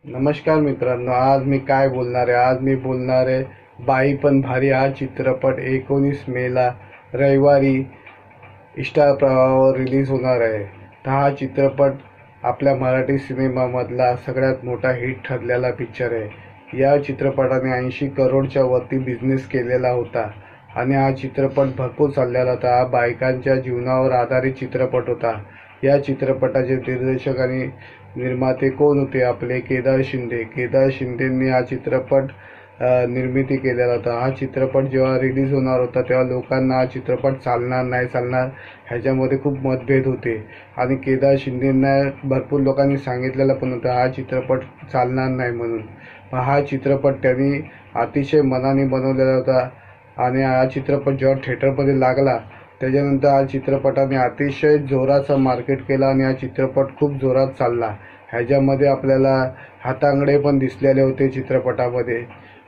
नमस्कार मित्रांनो, आज मी काय बोलणार आहे? आज मी बोलणार आहे बाई पण भारी हा चित्रपट 19 मेला रविवारी स्टार प्रवाहावर रिलीज होणार आहे. तर हा चित्रपट आपल्या मराठी सिनेमामधला सगळ्यात मोठा हिट ठरलेला पिक्चर आहे. या चित्रपटाने 80 करोडच्या वरती बिझनेस केलेला होता आणि हा चित्रपट भरपूर चाललेला होता. हा बायकांच्या जीवनावर आधारित चित्रपट होता. या चित्रपटाचे दिग्दर्शक आणि निर्माते कोण होते? आपले केदार शिंदे. केदार शिंदेंनी हा चित्रपट निर्मिती केलेला होता. हा चित्रपट जेव्हा रिलीज होणार होता तेव्हा लोकांना हा चित्रपट चालणार नाही चालणार ह्याच्यामध्ये खूप मतभेद होते आणि केदार शिंदेंना भरपूर लोकांनी सांगितलेलं पण होतं हा चित्रपट चालणार नाही म्हणून. हा चित्रपट त्यांनी अतिशय मनाने बनवलेला होता आणि हा चित्रपट जेव्हा थिएटरमध्ये लागला त्याच्यानंतर हा चित्रपटाने अतिशय जोराचा मार्केट केला आणि हा चित्रपट खूप जोरात चालला. ह्याच्यामध्ये आपल्याला हातांगडे पण दिसलेले होते चित्रपटामध्ये.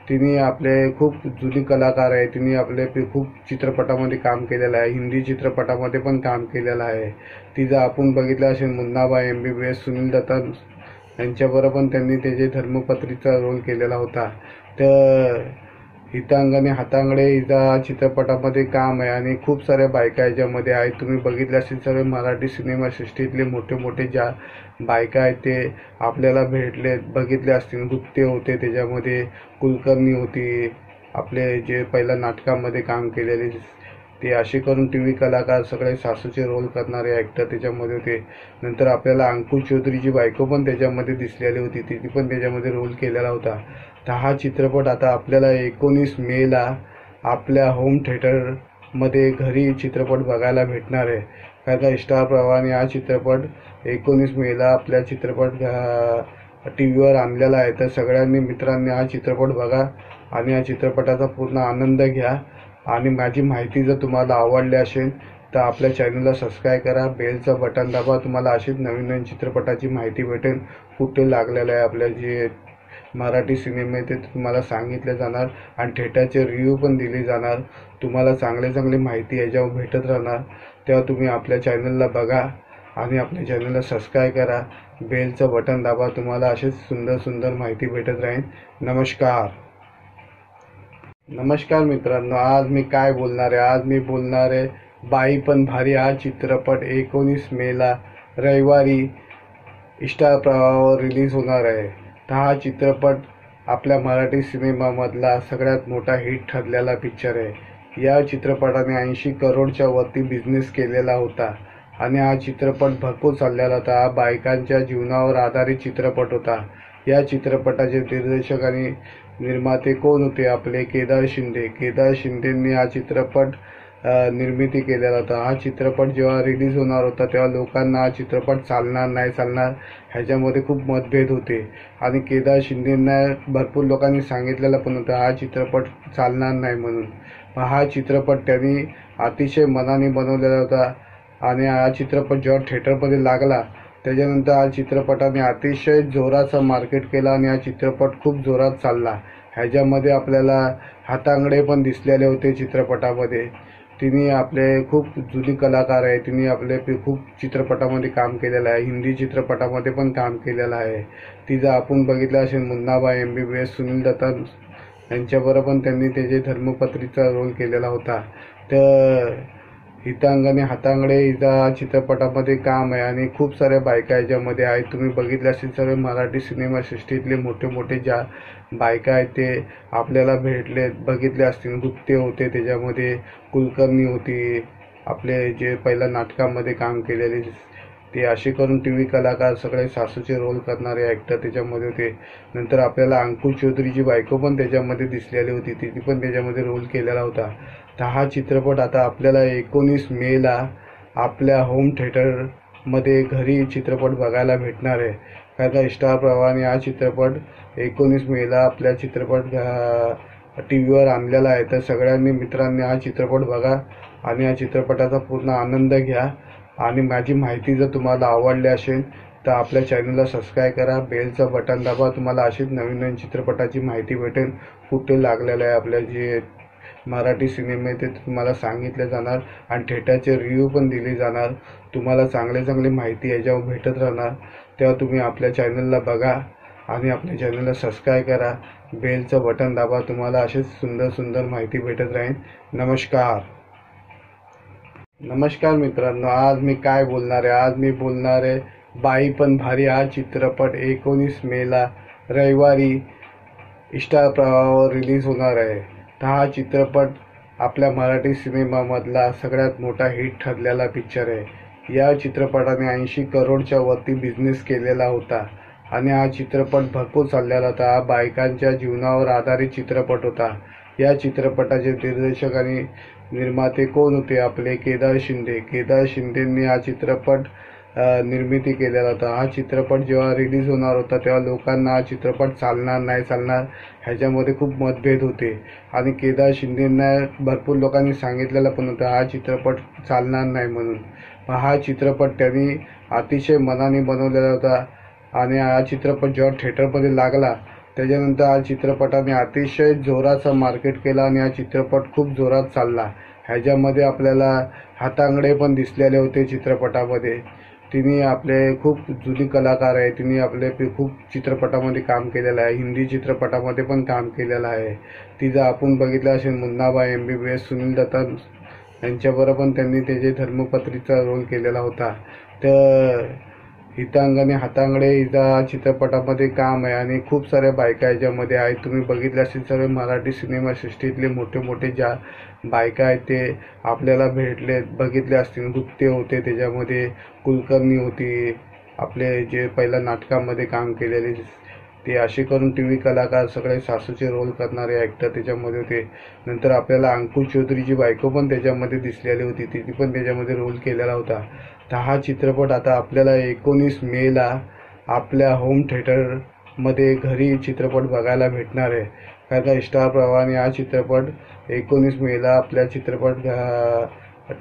तिने आपले खूप जुनी कलाकार आहे. तिने आपले खूप चित्रपटामध्ये काम केलेलं आहे. हिंदी चित्रपटामध्ये पण काम केलेलं आहे. तिचं आपण बघितलं असेल मुन्नाभाई, MBBS, सुनील दत्ता यांच्याबरोबर पण त्यांनी त्याचे धर्मपत्नीचा रोल केलेला होता. तर हितांगाने हातांगडे हिचा चित्रपटामध्ये काम आहे आणि खूप साऱ्या बायका याच्यामध्ये आहेत. तुम्ही बघितले असेल सर्व मराठी सिनेमासृष्टीतले मोठे मोठे ज्या बायका आहेत ते आपल्याला बघितले असतील. गुप्ते होते, त्याच्यामध्ये कुलकर्णी होती, आपले जे पहिल्या नाटकामध्ये काम केलेले ते असे करून TV कलाकार सगळे सासूचे रोल करणारे ॲक्टर त्याच्यामध्ये होते. नंतर आपल्याला अंकुश चौधरीची बायको पण त्याच्यामध्ये दिसलेली होती. तिने पण त्याच्यामध्ये रोल केलेला होता. तर हा चित्रपट आता आपल्याला 19 मेला आपल्या होम थिएटरमध्ये घरी चित्रपट बघायला भेटणार आहे. कारण का स्टार प्रवाहाने हा चित्रपट 19 मेला आपल्या चित्रपट TV वर आणलेला आहे. तर सगळ्यांनी मित्रांनी हा चित्रपट बघा आणि या चित्रपटाचा पूर्ण आनंद घ्या. आणि माझी माहिती जर तुम्हाला आवडली असेल तर आपल्या चॅनलला सबस्क्राईब करा, बेलचं बटन दाबा. तुम्हाला अशीच नवीन नवीन चित्रपटाची माहिती भेटेल. कुठे लागलेलं आहे आपल्या जे मराठी सिनेमे ते तुम्हाला सांगितले जाणार आणि थिएटरचे रिव्ह्यू पण दिले जाणार. तुम्हाला चांगली माहिती याच्यावर भेटत राहणार. तेव्हा तुम्ही आपल्या चॅनलला बघा आणि आपल्या चॅनलला सबस्क्राईब करा, बेलचं बटन दाबा. तुम्हाला अशीच सुंदर माहिती भेटत राहील. नमस्कार मित्रांनो, आज मी काय बोलणार आहे? आज मी बोलणार आहे बाई पण भारी हा चित्रपट 19 मेला रविवारी स्टार प्रवाहावर रिलीज होणार आहे. तर हा चित्रपट आपल्या मराठी सिनेमामधला सगळ्यात मोठा हिट ठरलेला पिक्चर आहे. या चित्रपटाने 80 करोडच्या वरती बिझनेस केलेला होता आणि हा चित्रपट भरपूर चाललेला होता. हा बायकांच्या जीवनावर आधारित चित्रपट होता. या चित्रपटाचे दिग्दर्शक आणि निर्माते कोण होते? आपले केदार शिंदे. केदार शिंदेंनी हा चित्रपट निर्मिती केलेला होता. हा चित्रपट जेव्हा रिलीज होणार होता तेव्हा लोकांना हा चित्रपट चालणार नाही चालणार ह्याच्यामध्ये खूप मतभेद होते आणि केदार शिंदेंना भरपूर लोकांनी सांगितलेलं पण होतं हा चित्रपट चालणार नाही म्हणून. हा चित्रपट त्यांनी अतिशय मनाने बनवलेला होता आणि हा चित्रपट जेव्हा थिएटरमध्ये लागला त्याच्यानंतर हा चित्रपटाने अतिशय जोराचा मार्केट केला आणि हा चित्रपट खूप जोरात चालला. ह्याच्यामध्ये आपल्याला हातांगडे पण दिसलेले होते चित्रपटामध्ये. तिने आपले खूप जुनी कलाकार आहे. तिने आपले खूप चित्रपटामध्ये काम केलेलं आहे. हिंदी चित्रपटामध्ये पण काम केलेलं आहे. तिचं आपण बघितलं असेल मुन्नाभाई, MBBS, सुनील दत्ता यांच्याबरोबर पण त्यांनी त्याचे धर्मपत्नीचा रोल केलेला होता. तर हितांगाने हातांगडे हिचा चित्रपटामध्ये काम आहे आणि खूप साऱ्या बायका याच्यामध्ये आहेत. तुम्ही बघितले असेल सर्व मराठी सिनेमासृष्टीतले मोठे मोठे ज्या बायका आहेत ते आपल्याला बघितले असतील. गुप्ते होते, त्याच्यामध्ये कुलकर्णी होती, आपले जे पहिल्या नाटकामध्ये काम केलेले ते असे करून TV कलाकार सगळे सासूचे रोल करणारे ॲक्टर त्याच्यामध्ये होते. नंतर आपल्याला अंकुश चौधरीची बायको पण त्याच्यामध्ये दिसलेली होती. तिने पण त्याच्यामध्ये रोल केलेला होता. तर हा चित्रपट आता आपल्याला 19 मेला आपल्या होम थिएटरमध्ये घरी चित्रपट बघायला भेटणार आहे. कारण का स्टार प्रवाहाने हा चित्रपट 19 मेला आपल्या चित्रपट TV वर आणलेला आहे. तर सगळ्यांनी मित्रांनी हा चित्रपट बघा आणि या चित्रपटाचा पूर्ण आनंद घ्या. आणि माझी माहिती जर तुम्हाला आवडली असेल तर आपल्या चॅनलला सबस्क्राईब करा, बेलचं बटन दाबा. तुम्हाला अशीच नवीन नवीन चित्रपटाची माहिती भेटेल. कुठे लागलेलं आहे आपल्या जे मराठी सिनेमे ते तुम्हाला सांगितले जाणार आणि थिएटरचे रिव्ह्यू पण दिले जाणार. तुम्हाला चांगली माहिती याच्यावर भेटत राहणार. तेव्हा तुम्ही आपल्या चॅनलला बघा आणि आपल्या चॅनलला सबस्क्राईब करा, बेलचं बटन दाबा. तुम्हाला अशीच सुंदर सुंदर माहिती भेटत राहील. नमस्कार. नमस्कार मित्रांनो, आज मी काय बोलणार आहे? आज मी बोलणार आहे बाई पण भारी हा चित्रपट 19 मेला रविवारी स्टार प्रवाहावर रिलीज होणार आहे. तर हा चित्रपट आपल्या मराठी सिनेमामधला सगळ्यात मोठा हिट ठरलेला पिक्चर आहे. या चित्रपटाने 80 करोडच्या वरती बिझनेस केलेला होता आणि हा चित्रपट भरपूर चाललेला होता. हा बायकांच्या जीवनावर आधारित चित्रपट होता. या चित्रपटाचे दिग्दर्शक आणि निर्माते कोण होते? आपले केदार शिंदे. केदार शिंदेंनी हा चित्रपट निर्मिती केलेला होता. हा चित्रपट जेव्हा रिलीज होणार होता तेव्हा लोकांना हा चित्रपट चालणार नाही चालणार ह्याच्यामध्ये खूप मतभेद होते आणि केदार शिंदेंना भरपूर लोकांनी सांगितलेलं पण होतं हा चित्रपट चालणार नाही म्हणून. हा चित्रपट त्यांनी अतिशय मनाने बनवलेला होता आणि हा चित्रपट जेव्हा थिएटरमध्ये लागला त्याच्यानंतर हा चित्रपटाने अतिशय जोराचं मार्केट केला आणि हा चित्रपट खूप जोरात चालला. ह्याच्यामध्ये आपल्याला हातांगडे पण दिसलेले होते चित्रपटामध्ये. तिने आपले खूप जुनी कलाकार आहे. तिने आपले खूप चित्रपटामध्ये काम केलेलं आहे. हिंदी चित्रपटामध्ये पण काम केलेलं आहे. तिचं आपण बघितलं असेल मुन्नाबाई, MBBS, सुनील दत्ता यांच्याबरोबर पण त्यांनी त्याचे धर्मपत्नीचा रोल केलेला होता. तर हितांगणे हातांगडे हिचा चित्रपटामध्ये काम आहे आणि खूप साऱ्या बायका याच्यामध्ये आहेत. तुम्ही बघितले असेल सर्व मराठी सिनेमासृष्टीतले मोठे मोठे ज्या बायका आहेत ते आपल्याला बघितले असतील. नृत्य होते त्याच्यामध्ये, कुलकर्णी होती, आपले जे पहिल्या नाटकामध्ये काम केलेले ते असे करून TV कलाकार सगळे सासूचे रोल करणारे ॲक्टर त्याच्यामध्ये होते. नंतर आपल्याला अंकुश चौधरीची बायको पण त्याच्यामध्ये दिसलेली होती. तिने पण त्याच्यामध्ये रोल केलेला होता. तर हा चित्रपट आता आपल्याला 19 मेला आपल्या होम थिएटरमध्ये घरी चित्रपट बघायला भेटणार आहे. कारण का स्टार प्रवाहाने हा चित्रपट 19 मेला आपल्या चित्रपट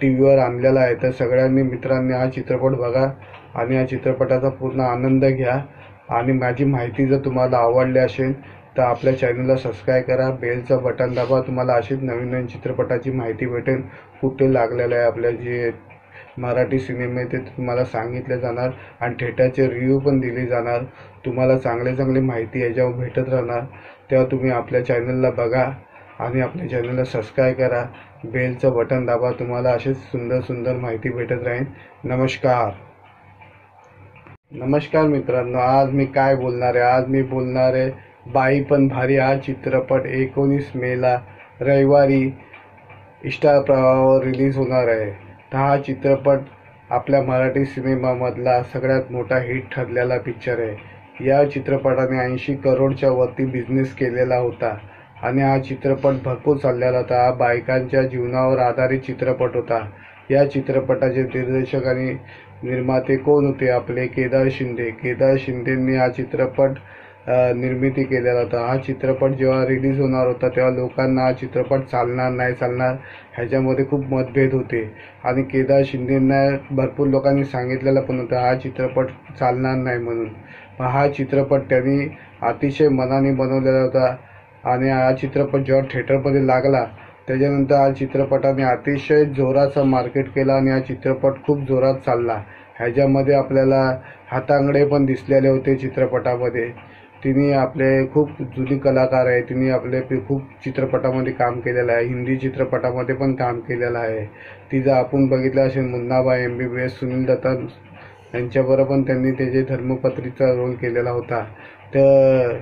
TVवर आणलेला आहे. तर सगळ्यांनी मित्रांनी हा चित्रपट बघा आणि या चित्रपटाचा पूर्ण आनंद घ्या. आणि माझी माहिती जर तुम्हाला आवडली असेल तर आपल्या चॅनलला सबस्क्राईब करा, बेलचं बटन दाबा. तुम्हाला अशीच नवीन नवीन चित्रपटाची माहिती भेटेल. कुठे लागलेलं आहे आपल्या जे मराठी सिनेमे ते तुम्हाला सांगितले जाणार आणि थिएटरचे रिव्ह्यू पण दिले जाणार. तुम्हाला चांगली माहिती याच्यावर भेटत राहणार. तेव्हा तुम्ही आपल्या चॅनलला बघा आणि आपल्या चॅनलला सबस्क्राईब करा, बेलचं बटन दाबा. तुम्हाला अशीच सुंदर सुंदर माहिती भेटत राहील. नमस्कार. नमस्कार मित्रांनो, आज मी काय बोलणार आहे? आज मी बोलणार आहे बाई पण भारी हा चित्रपट 19 मेला रविवारी स्टार प्रवाहावर रिलीज होणार आहे. तर हा चित्रपट आपल्या मराठी सिनेमामधला सगळ्यात मोठा हिट ठरलेला पिक्चर आहे. या चित्रपटाने 80 करोडच्या वरती बिझनेस केलेला होता आणि हा चित्रपट भरपूर चाललेला होता. हा बायकांच्या जीवनावर आधारित चित्रपट होता. या चित्रपटाचे दिग्दर्शक आणि निर्माते कोण होते? आपले केदार शिंदे. केदार शिंदेंनी हा चित्रपट निर्मिती केलेला होता. हा चित्रपट जेव्हा रिलीज होणार होता तेव्हा लोकांना हा चित्रपट चालणार नाही चालणार ह्याच्यामध्ये खूप मतभेद होते आणि केदार शिंदेंना भरपूर लोकांनी सांगितलेलं पण होतं हा चित्रपट चालणार नाही म्हणून. हा चित्रपट त्यांनी अतिशय मनाने बनवलेला होता आणि हा चित्रपट जेव्हा थिएटरमध्ये लागला त्याच्यानंतर हा चित्रपटाने अतिशय जोराचं मार्केट केला आणि हा चित्रपट खूप जोरात चालला. ह्याच्यामध्ये आपल्याला हातांगडे पण दिसलेले होते चित्रपटामध्ये. तिने आपले खूप जुनी कलाकार आहे. तिने आपले खूप चित्रपटामध्ये काम केलेलं आहे. हिंदी चित्रपटामध्ये पण काम केलेलं आहे. तिचं आपण बघितलं असेल मुन्नाबाई, MBBS, सुनील दत्ता यांच्याबरोबर पण त्यांनी त्याचे धर्मपत्नीचा रोल केलेला होता. तर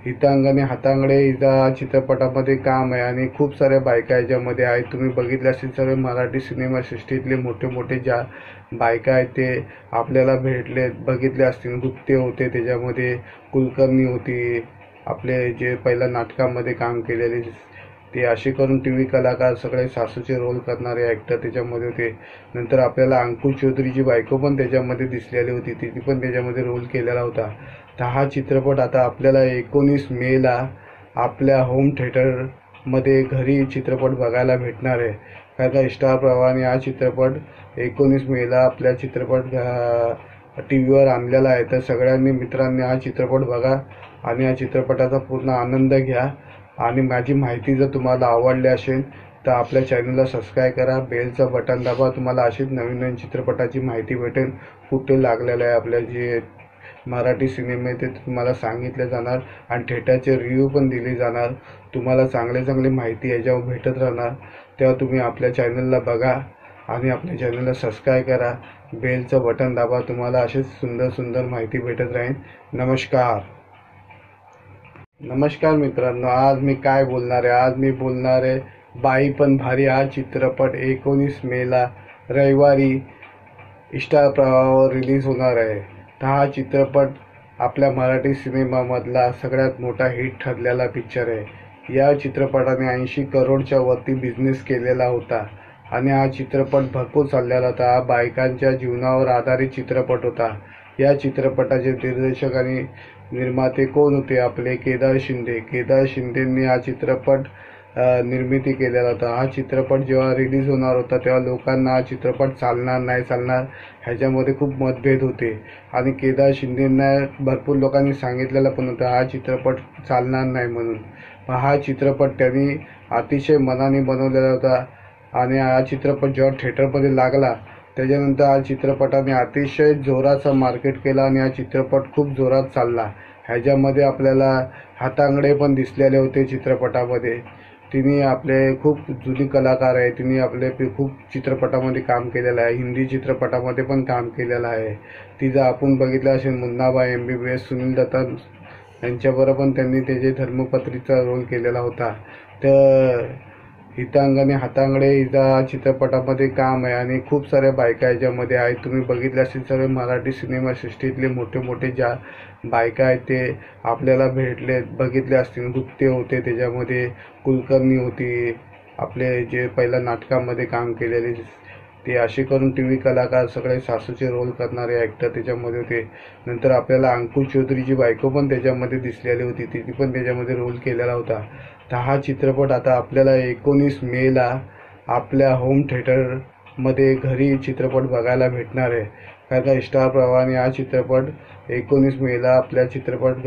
हितांगणे हातांगडे हिचा चित्रपटामध्ये काम आहे आणि खूप साऱ्या बायका याच्यामध्ये आहेत. तुम्ही बघितले असेल सर्व मराठी सिनेमासृष्टीतले मोठे मोठे ज्या बायका आहेत ते आपल्याला बघितले असतील. नृत्य होते त्याच्यामध्ये, कुलकर्णी होती, आपले जे पहिल्या नाटकामध्ये काम केलेले ते असे करून TV कलाकार सगळे सासूचे रोल करणारे ॲक्टर त्याच्यामध्ये होते. नंतर आपल्याला अंकुश चौधरीची बायको पण त्याच्यामध्ये दिसलेली होती. तिने पण त्याच्यामध्ये रोल केलेला होता. तर हा चित्रपट आता आपल्याला 19 मेला आपल्या होम थिएटरमध्ये घरी चित्रपट बघायला भेटणार आहे. कारण का स्टार प्रवाहाने हा चित्रपट 19 मेला आपल्या चित्रपट TVवर आणलेला आहे. तर सगळ्यांनी मित्रांनी हा चित्रपट बघा आणि या चित्रपटाचा पूर्ण आनंद घ्या. आणि माझी माहिती जर तुम्हाला आवडली असेल तर आपल्या चॅनलला सबस्क्राईब करा, बेलचं बटन दाबा. तुम्हाला अशीच नवीन नवीन चित्रपटाची माहिती भेटेल. कुठे लागलेलं आहे आपल्या जे मराठी सिनेमे ते तुम्हाला सांगितले जाणार आणि थिएटरचे रिव्ह्यू पण दिले जाणार. तुम्हाला चांगले चांगली माहिती याच्यावर भेटत राहणार. तेव्हा तुम्ही आपल्या चॅनलला बघा आणि आपल्या चॅनलला सबस्क्राईब करा. बेलचं बटन दाबा. तुम्हाला अशीच सुंदर सुंदर माहिती भेटत राहील. नमस्कार. नमस्कार मित्रांनो, आज मी काय बोलणार आहे? आज मी बोलणार आहे बाई पण भारी हा चित्रपट 19 मेला रविवारी स्टार प्रवाहावर रिलीज होणार आहे. तर हा चित्रपट आपल्या मराठी सिनेमामधला सगळ्यात मोठा हिट ठरलेला पिक्चर आहे. या चित्रपटाने 80 करोडच्या वरती बिझनेस केलेला होता आणि हा चित्रपट भरपूर चाललेला होता. हा बायकांच्या जीवनावर आधारित चित्रपट होता. या चित्रपटाचे दिग्दर्शक आणि निर्माते कोण होते? आपले केदार शिंदे. केदार शिंदेंनी हा चित्रपट निर्मिती केलेला होता. हा चित्रपट जेव्हा रिलीज होणार होता तेव्हा लोकांना हा चित्रपट चालणार नाही चालणार ह्याच्यामध्ये खूप मतभेद होते आणि केदार शिंदेंना भरपूर लोकांनी सांगितलेलं पण होतं हा चित्रपट चालणार नाही म्हणून. हा चित्रपट त्यांनी अतिशय मनाने बनवलेला होता आणि हा चित्रपट जेव्हा थिएटरमध्ये लागला त्याच्यानंतर हा चित्रपटाने अतिशय जोराचा मार्केट केला आणि हा चित्रपट खूप जोरात चालला. ह्याच्यामध्ये आपल्याला हातांगडे पण दिसलेले होते चित्रपटामध्ये. तिने आपले खूप जुनी कलाकार आहे. तिने आपले खूप चित्रपटामध्ये काम केलेलं आहे. हिंदी चित्रपटामध्ये पण काम केलेलं आहे. तिचं आपण बघितलं असेल मुन्नाभाई, MBBS, सुनील दत्ता यांच्याबरोबर पण त्यांनी त्याचे धर्मपत्नीचा रोल केलेला होता. तर हितांगाने हातांगडे हिचा चित्रपटामध्ये काम आहे आणि खूप साऱ्या बायका याच्यामध्ये आहेत. तुम्ही बघितले असेल सर्व मराठी सिनेमासृष्टीतले मोठे मोठे ज्या बायका आहेत ते आपल्याला बघितले असतील. गुप्ते होते, त्याच्यामध्ये कुलकर्णी होती, आपले जे पहिल्या नाटकामध्ये काम केलेले ते असे करून TV कलाकार सगळे सासूचे रोल करणारे ॲक्टर त्याच्यामध्ये होते. नंतर आपल्याला अंकुश चौधरीची बायको पण त्याच्यामध्ये दिसलेली होती. तिने पण त्याच्यामध्ये रोल केलेला होता. तर हा चित्रपट आता आपल्याला 19 मेला आपल्या होम थिएटरमध्ये घरी चित्रपट बघायला भेटणार आहे. कारण का स्टार प्रवाहाने हा चित्रपट 19 मेला आपल्या चित्रपट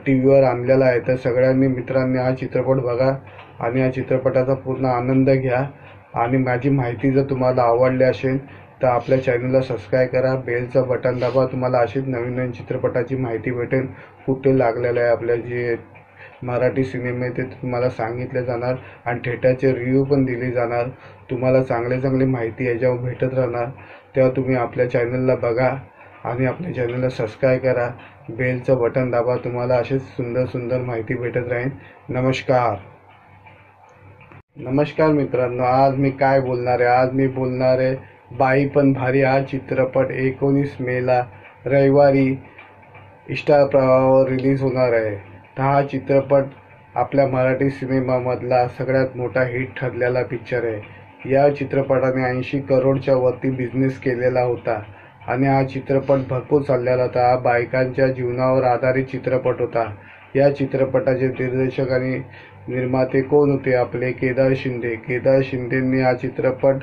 TV वर आणलेला आहे. तर सगळ्यांनी मित्रांनी हा चित्रपट बघा आणि या चित्रपटाचा पूर्ण आनंद घ्या. आणि माझी माहिती जर तुम्हाला आवडली असेल तर आपल्या चॅनलला सबस्क्राईब करा. बेलचं बटन दाबा. तुम्हाला अशीच नवीन नवीन चित्रपटाची माहिती भेटेल. कुठे लागलेलं आहे आपल्या जे मराठी सिनेमे ते तुम्हाला सांगितले जाणार आणि थिएटरचे रिव्ह्यू पण दिले जाणार. तुम्हाला चांगले चांगली माहिती याच्यावर भेटत राहणार. तेव्हा तुम्ही आपल्या चॅनलला बघा आणि आपल्या चॅनलला सबस्क्राईब करा. बेलचं बटन दाबा. तुम्हाला अशीच सुंदर सुंदर माहिती भेटत राहील. नमस्कार. नमस्कार मित्रांनो, आज मी काय बोलणार आहे? आज मी बोलणार आहे बाई पण भारी हा चित्रपट 19 मेला रविवारी स्टार प्रवाहावर रिलीज होणार आहे. तर हा चित्रपट आपल्या मराठी सिनेमामधला सगळ्यात मोठा हिट ठरलेला पिक्चर आहे. या चित्रपटाने 80 करोडच्या वरती बिझनेस केलेला होता आणि हा चित्रपट भरपूर चाललेला होता. हा बायकांच्या जीवनावर आधारित चित्रपट होता. या चित्रपटाचे दिग्दर्शक आणि निर्माते कोण होते? आपले केदार शिंदे. केदार शिंदेंनी हा चित्रपट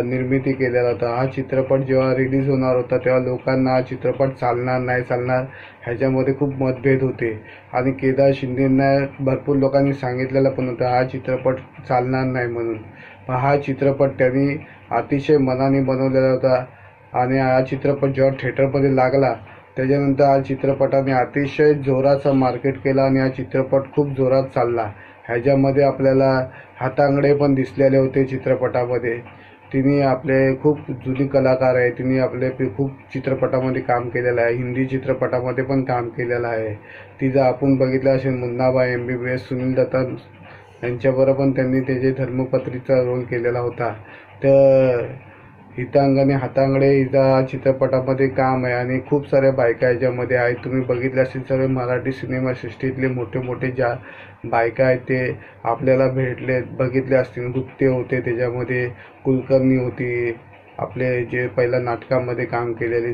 निर्मिती केलेला होता. हा चित्रपट जेव्हा रिलीज होणार होता तेव्हा लोकांना हा चित्रपट चालणार नाही चालणार ह्याच्यामध्ये खूप मतभेद होते आणि केदार शिंदेंना भरपूर लोकांनी सांगितलेलं पण होतं हा चित्रपट चालणार नाही म्हणून. हा चित्रपट त्यांनी अतिशय मनाने बनवलेला होता आणि हा चित्रपट जेव्हा थिएटरमध्ये लागला त्याच्यानंतर हा चित्रपटाने अतिशय जोराचा मार्केट केला आणि हा चित्रपट खूप जोरात चालला. ह्याच्यामध्ये आपल्याला हातांगडे पण दिसलेले होते चित्रपटामध्ये. तिने आपले खूप जुनी कलाकार आहे. तिने आपले खूप चित्रपटामध्ये काम केलेलं आहे. हिंदी चित्रपटामध्ये पण काम केलेलं आहे. तिचं आपण बघितलं असेल मुन्नाभाई, MBBS, सुनील दत्ता यांच्याबरोबर पण त्यांनी त्याचे धर्मपत्नीचा रोल केलेला होता. तर हितांगाने हातांगडे हिचा चित्रपटामध्ये काम आहे आणि खूप साऱ्या बायका याच्यामध्ये आहेत. तुम्ही बघितले असेल सर्व मराठी सिनेमासृष्टीतले मोठे मोठे ज्या बायका आहेत ते आपल्याला बघितले असतील. गुप्ते होते, त्याच्यामध्ये कुलकर्णी होती, आपले जे पहिल्या नाटकामध्ये काम केलेले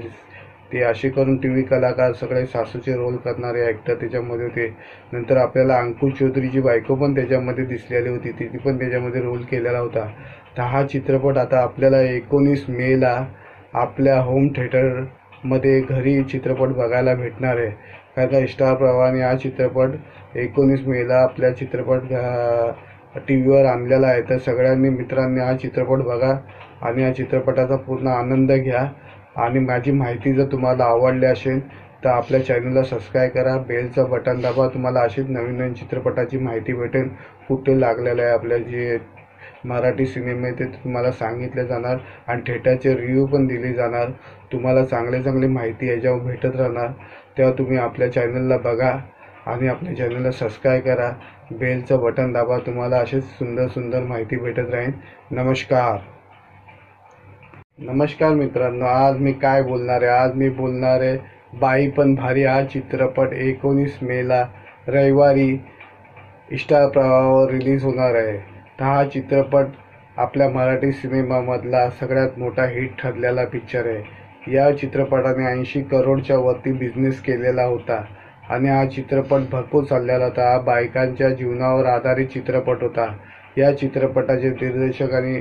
ते असे करून TV कलाकार सगळे सासूचे रोल करणारे ॲक्टर त्याच्यामध्ये होते. नंतर आपल्याला अंकुश चौधरीची बायको पण त्याच्यामध्ये दिसलेली होती. तिने पण त्याच्यामध्ये रोल केलेला होता. तर हा चित्रपट आता आपल्याला 19 मेला आपल्या होम थिएटरमध्ये घरी चित्रपट बघायला भेटणार आहे. कारण का स्टार प्रवाहाने हा चित्रपट 19 मेला आपल्या चित्रपट TV वर आणलेला आहे. तर सगळ्यांनी मित्रांनी हा चित्रपट बघा आणि या चित्रपटाचा पूर्ण आनंद घ्या. आणि माझी माहिती जर तुम्हाला आवडली असेल तर आपल्या चॅनलला सबस्क्राईब करा, बेलचं बटन दाबा. तुम्हाला अशीच नवीन नवीन चित्रपटाची माहिती भेटेल. कुठे लागलेलं आहे आपल्या जे मराठी सिनेमे ते तुम्हाला सांगितले जाणार आणि थिएटरचे रिव्ह्यू पण दिले जाणार. तुम्हाला चांगली माहिती याच्यावर भेटत राहणार. तेव्हा तुम्ही आपल्या चॅनलला बघा आणि आपल्या चॅनलला सबस्क्राईब करा, बेलचं बटन दाबा. तुम्हाला अशीच सुंदर माहिती भेटत राहील. नमस्कार मित्रांनो, आज मी काय बोलणार आहे? आज मी बोलणार आहे बाई पण भारी हा चित्रपट 19 मेला रविवारी स्टार प्रवाहावर रिलीज होणार आहे. तर हा चित्रपट आपल्या मराठी सिनेमामधला सगळ्यात मोठा हिट ठरलेला पिक्चर आहे. या चित्रपटाने 80 करोडच्या वरती बिझनेस केलेला होता आणि हा चित्रपट भरपूर चाललेला होता. हा बायकांच्या जीवनावर आधारित चित्रपट होता. या चित्रपटाचे दिग्दर्शक आणि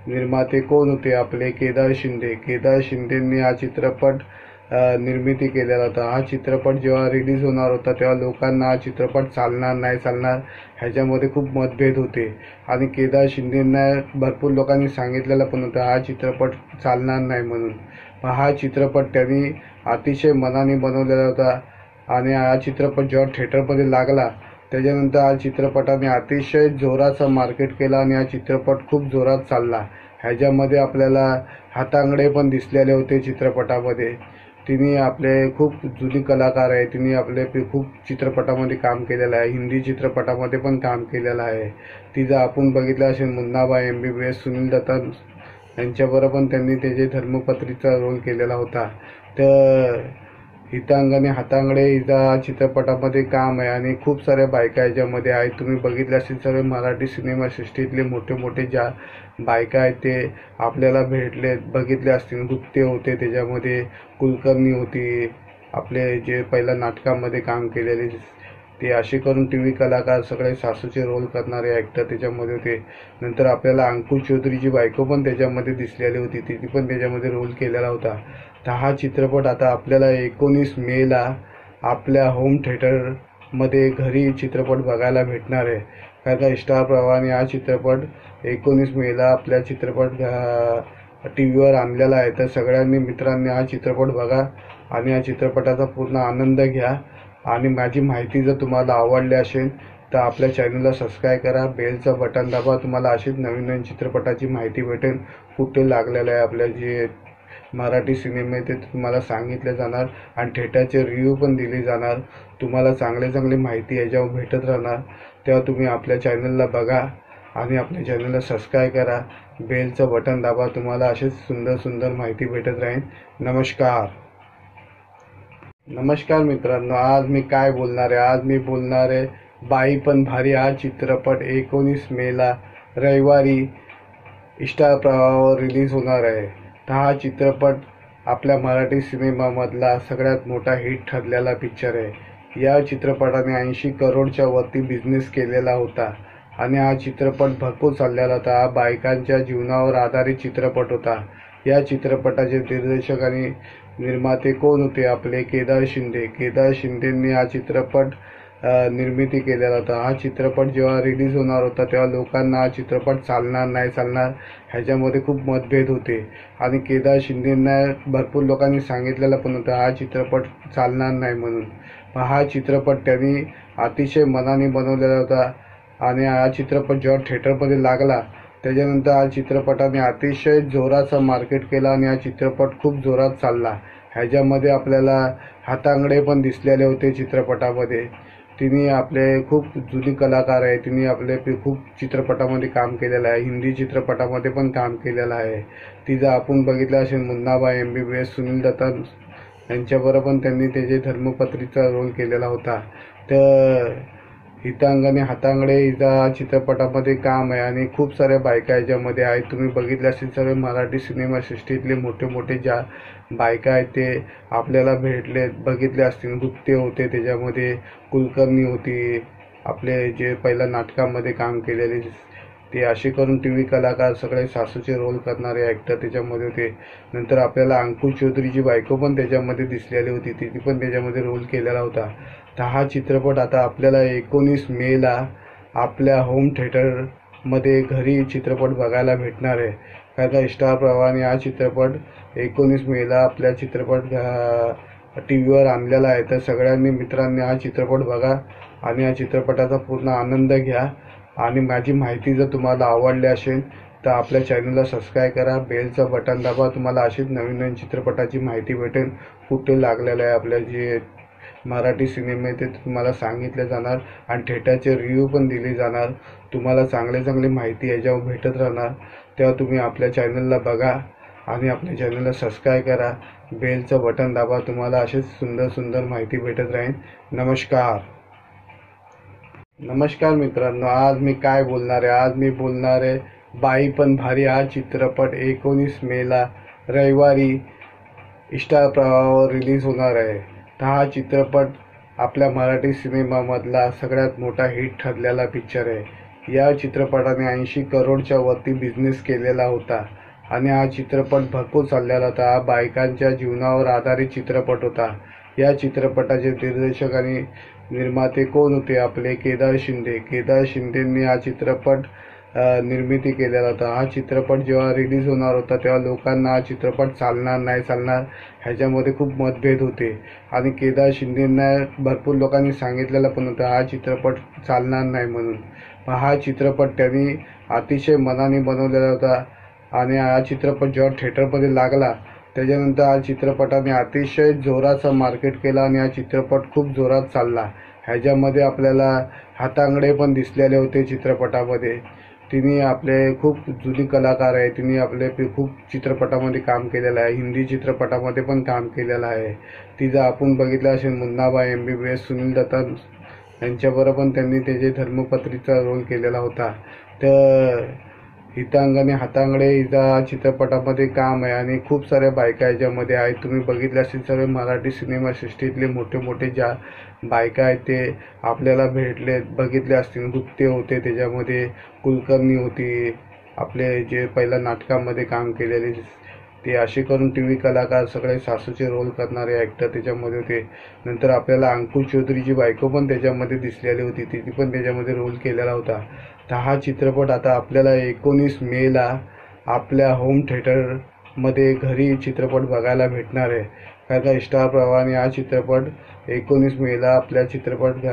निर्माते कोण होते? आपले केदार शिंदेंनी हा चित्रपट निर्मिती केलेला होता. हा चित्रपट जेव्हा रिलीज होणार होता तेव्हा लोकांना हा चित्रपट चालणार ह्याच्यामध्ये खूप मतभेद होते आणि केदार शिंदेंना भरपूर लोकांनी सांगितलेलं पण होतं हा चित्रपट चालणार नाही म्हणून. हा चित्रपट त्यांनी अतिशय मनाने बनवलेला होता आणि हा चित्रपट जेव्हा थिएटरमध्ये लागला त्याच्यानंतर हा चित्रपटाने अतिशय जोराचं मार्केट केला आणि हा चित्रपट खूप जोरात चालला. ह्याच्यामध्ये आपल्याला हातांगडे पण दिसलेले होते चित्रपटामध्ये. तिने आपले खूप जुनी कलाकार आहे. तिने आपले खूप चित्रपटामध्ये काम केलेलं आहे. हिंदी चित्रपटामध्ये पण काम केलेलं आहे. तिचं आपण बघितलं असेल मुन्नाभाई MBBS, सुनील दत्ता यांच्याबरोबर पण त्यांनी त्याचे धर्मपत्नीचा रोल केलेला होता. तर हितांगणे हातांगडे हिचा चित्रपटामध्ये काम आहे आणि खूप साऱ्या बायका याच्यामध्ये आहेत. तुम्ही बघितले असेल सर्व मराठी सिनेमासृष्टीतले मोठे ज्या बायका आहेत ते आपल्याला बघितले असतील. गुप्ते होते, त्याच्यामध्ये कुलकर्णी होती, आपले जे पहिल्या नाटकामध्ये काम केलेले ते असे करून TV कलाकार सगळे सासूचे रोल करणारे ॲक्टर त्याच्यामध्ये होते. नंतर आपल्याला अंकुश चौधरीची बायको पण त्याच्यामध्ये दिसलेली होती. तिने पण त्याच्यामध्ये रोल केलेला होता. तर हा चित्रपट आता आपल्याला 19 मेला आपल्या होम थिएटरमध्ये घरी चित्रपट बघायला भेटणार आहे. कारण का स्टार प्रवाहाने हा चित्रपट 19 मेला आपल्या चित्रपट TV आणलेला आहे. तर सगळ्यांनी मित्रांनी हा चित्रपट बघा आणि या चित्रपटाचा पूर्ण आनंद घ्या. आणि माझी माहिती जर तुम्हाला आवडली असेल तर आपल्या चॅनलला सबस्क्राईब करा, बेलचं बटन दाबा. तुम्हाला अशीच नवीन चित्रपटाची माहिती भेटेल. कुठे लागलेलं आहे आपल्या जे मराठी सिनेमे ते तुम्हाला सांगितले जाणार आणि थिएटरचे रिव्ह्यू पण दिले जाणार. तुम्हाला चांगली माहिती याच्यावर भेटत राहणार. तेव्हा तुम्ही आपल्या चॅनलला बघा आणि आपल्या चॅनलला सबस्क्राईब करा, बेलचं बटन दाबा. तुम्हाला अशीच सुंदर माहिती भेटत राहील. नमस्कार मित्रांनो, आज मी काय बोलणार आहे? आज मी बोलणार आहे बाई पण भारी हा चित्रपट 19 मेला रविवारी स्टार प्रवाहावर रिलीज होणार आहे. तर हा चित्रपट आपल्या मराठी सिनेमामधला सगळ्यात मोठा हिट ठरलेला पिक्चर आहे. या चित्रपटाने 80 करोडच्या वरती बिझनेस केलेला होता आणि हा चित्रपट भरपूर चाललेला होता. हा बायकांच्या जीवनावर आधारित चित्रपट होता. या चित्रपटाचे दिग्दर्शक आणि निर्माते कोण होते? आपले केदार शिंदेंनी हा चित्रपट निर्मिती केलेला होता. हा चित्रपट जेव्हा रिलीज होणार होता तेव्हा लोकांना हा चित्रपट चालणार ह्याच्यामध्ये खूप मतभेद होते आणि केदार शिंदेंना भरपूर लोकांनी सांगितलेलं पण होतं हा चित्रपट चालणार नाही म्हणून. हा चित्रपट त्यांनी अतिशय मनाने बनवलेला होता आणि हा चित्रपट जेव्हा थिएटरमध्ये लागला त्याच्यानंतर हा चित्रपटाने अतिशय जोराचं मार्केट केला आणि हा चित्रपट खूप जोरात चालला. ह्याच्यामध्ये आपल्याला हातांगडे पण दिसलेले होते चित्रपटामध्ये. तिने आपले खूप जुनी कलाकार आहे. तिने आपले खूप चित्रपटामध्ये काम केलेलं आहे. हिंदी चित्रपटामध्ये पण काम केलेलं आहे. तिचं आपण बघितलं असेल मुन्नाभाई MBBS, सुनील दत्ता यांच्याबरोबर पण त्यांनी त्याचे धर्मपत्नीचा रोल केलेला होता. तर हितांगणे हातांगडे हिचा चित्रपटामध्ये काम आहे आणि खूप साऱ्या बायका याच्यामध्ये आहेत. तुम्ही बघितले असेल सर्व मराठी सिनेमासृष्टीतले मोठे ज्या बायका आहेत ते आपल्याला बघितले असतील. गुप्ते होते, त्याच्यामध्ये कुलकर्णी होती, आपले जे पहिल्या नाटकामध्ये काम केलेले ते असे करून TV कलाकार सगळे सासूचे रोल करणारे ॲक्टर त्याच्यामध्ये होते. नंतर आपल्याला अंकुश चौधरीची बायको पण त्याच्यामध्ये दिसलेली होती. तिने पण त्याच्यामध्ये रोल केलेला होता. तर हा चित्रपट आता आपल्याला 19 मेला आपल्या होम थिएटरमध्ये घरी चित्रपट बघायला भेटणार आहे. कारण स्टार प्रवाहाने हा चित्रपट 19 मेला आपल्या चित्रपट टी व्हीवर आणलेला आहे. तर सगळ्यांनी मित्रांनी हा चित्रपट बघा आणि या चित्रपटाचा पूर्ण आनंद घ्या. आणि माझी माहिती जर तुम्हाला आवडली असेल तर आपल्या चॅनलला सबस्क्राईब करा, बेलचं बटन दाबा. तुम्हाला अशीच नवीन नवीन चित्रपटाची माहिती भेटेल. कुठे लागलेलं आहे आपल्या जे मराठी सिनेमे ते तुम्हाला सांगितले जाणार आणि थिएटरचे रिव्ह्यू पण दिले जाणार. तुम्हाला चांगली माहिती याच्यावर भेटत राहणार. तेव्हा तुम्ही आपल्या चॅनलला बघा आणि आपल्या चॅनलला सबस्क्राईब करा, बेलचं बटन दाबा. तुम्हाला अशीच सुंदर माहिती भेटत राहील. नमस्कार मित्रांनो, आज मी काय बोलणार आहे? आज मी बोलणार आहे बाई पण भारी हा चित्रपट 19 मेला रविवारी स्टार प्रवाहावर रिलीज होणार आहे. तर हा चित्रपट आपल्या मराठी सिनेमामधला सगळ्यात मोठा हिट ठरलेला पिक्चर आहे. या चित्रपटाने 80 करोडच्या वरती बिझनेस केलेला होता आणि हा चित्रपट भरपूर चाललेला होता. हा बायकांच्या जीवनावर आधारित चित्रपट होता. या चित्रपटाचे दिग्दर्शक आणि निर्माते कोण होते? आपले केदार शिंदेंनी हा चित्रपट निर्मिती केलेला होता. हा चित्रपट जेव्हा रिलीज होणार होता तेव्हा लोकांना हा चित्रपट चालणार नाही चालणार ह्याच्यामध्ये खूप मतभेद होते आणि केदार शिंदेंना भरपूर लोकांनी सांगितलेलं पण होतं हा चित्रपट चालणार नाही म्हणून. हा चित्रपट त्यांनी अतिशय मनाने बनवलेला होता आणि हा चित्रपट जेव्हा थिएटरमध्ये लागला त्याच्यानंतर हा चित्रपटाने अतिशय जोराचा मार्केट केला आणि हा चित्रपट खूप जोरात चालला. ह्याच्यामध्ये आपल्याला हातांगडे पण दिसलेले होते चित्रपटामध्ये. तिने आपले खूप जुनी कलाकार आहे. तिने आपले खूप चित्रपटामध्ये काम केलेलं आहे. हिंदी चित्रपटामध्ये पण काम केलेलं आहे. तिचं आपण बघितलं असेल मुन्नाभाई MBBS, सुनील दत्ता यांच्याबरोबर पण त्यांनी त्याचे धर्मपत्नीचा रोल केलेला होता. तर हितांगाने हातांगडे हिचा चित्रपटामध्ये काम आहे आणि खूप साऱ्या बायका याच्यामध्ये आहेत. तुम्ही बघितले असेल सगळे मराठी सिनेमासृष्टीतले मोठे ज्या बायका आहेत ते आपल्याला बघितले असतील. नृत्य होते त्याच्यामध्ये, कुलकर्णी होती, आपले जे पहिल्या नाटकामध्ये काम केलेले ते असे करून TV कलाकार सगळे सासूचे रोल करणारे ॲक्टर त्याच्यामध्ये होते. नंतर आपल्याला अंकुश चौधरीची बायको पण त्याच्यामध्ये दिसलेली होती. तिने पण त्याच्यामध्ये रोल केलेला होता. तर हा चित्रपट आता आपल्याला 19 मेला आपल्या होम थिएटरमध्ये घरी चित्रपट बघायला भेटणार आहे. कारण स्टार प्रवाहाने हा चित्रपट 19 मेला आपल्या चित्रपट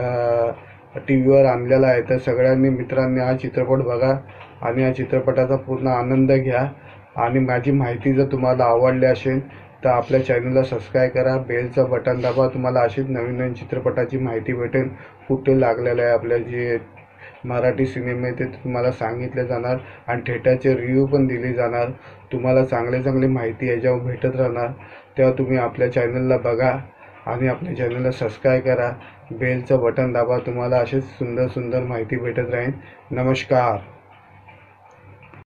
टी व्हीवर आणलेला आहे. तर सगळ्यांनी मित्रांनी हा चित्रपट बघा आणि या चित्रपटाचा पूर्ण आनंद घ्या. आणि माझी माहिती जर तुम्हाला आवडली असेल तर आपल्या चॅनलला सबस्क्राईब करा, बेलचं बटन दाबा. तुम्हाला अशीच नवीन चित्रपटाची माहिती भेटेल. कुठे लागलेलं आहे आपल्या जे मराठी सिनेमे ते तुम्हाला सांगितले जाणार आणि थिएटरचे रिव्ह्यू पण दिले जाणार. तुम्हाला चांगली माहिती याच्यावर भेटत राहणार. तेव्हा तुम्ही आपल्या चॅनलला बघा आणि आपल्या चॅनलला सबस्क्राईब करा, बेलचं बटन दाबा. तुम्हाला अशीच सुंदर माहिती भेटत राहील. नमस्कार.